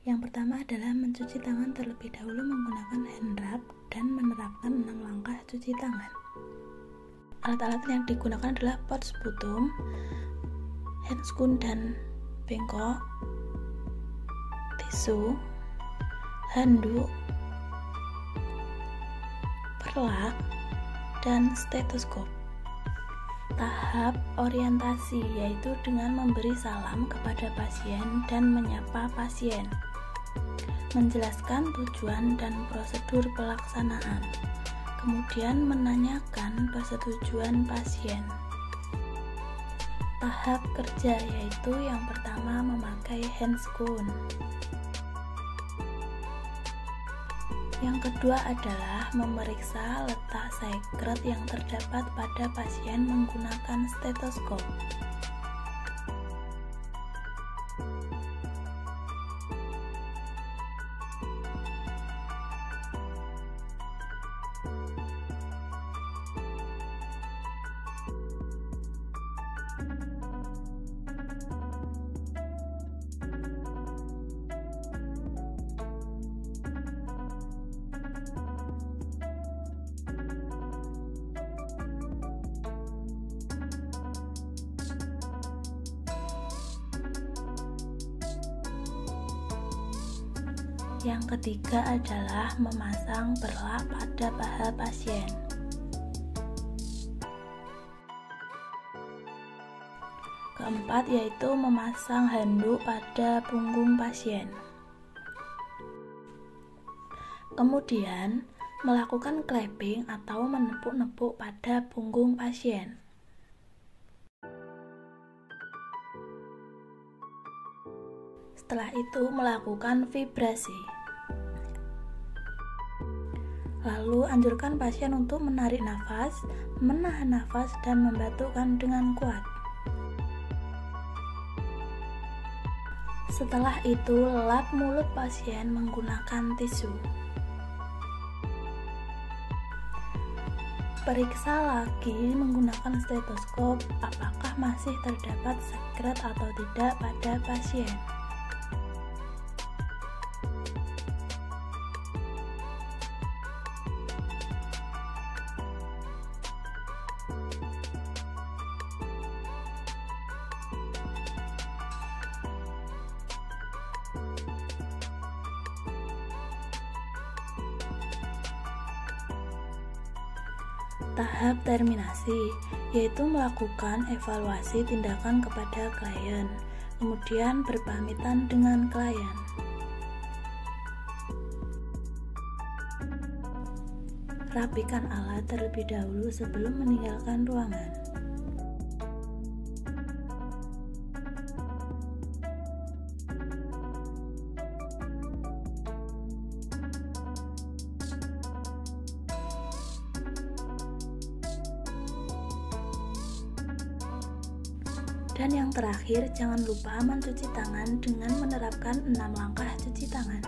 Yang pertama adalah mencuci tangan terlebih dahulu menggunakan hand rub dan menerapkan 6 langkah cuci tangan. Alat-alat yang digunakan adalah pot sputum, handscoon dan bengkok, tisu, handuk, perlak, dan stetoskop. Tahap orientasi yaitu dengan memberi salam kepada pasien dan menyapa pasien, menjelaskan tujuan dan prosedur pelaksanaan, kemudian menanyakan persetujuan pasien. Tahap kerja yaitu yang pertama memakai handscoon. Yang kedua adalah memeriksa letak sekret yang terdapat pada pasien menggunakan stetoskop. Yang ketiga adalah memasang perlak pada paha pasien. Keempat yaitu memasang handuk pada punggung pasien. Kemudian melakukan clapping atau menepuk-nepuk pada punggung pasien. Setelah itu melakukan vibrasi. Lalu anjurkan pasien untuk menarik nafas, menahan nafas, dan membatukkan dengan kuat. Setelah itu lap mulut pasien menggunakan tisu. Periksa lagi menggunakan stetoskop apakah masih terdapat sekret atau tidak pada pasien. Tahap terminasi yaitu melakukan evaluasi tindakan kepada klien, kemudian berpamitan dengan klien. Rapikan alat terlebih dahulu sebelum meninggalkan ruangan. Dan yang terakhir, jangan lupa mencuci tangan dengan menerapkan 6 langkah cuci tangan.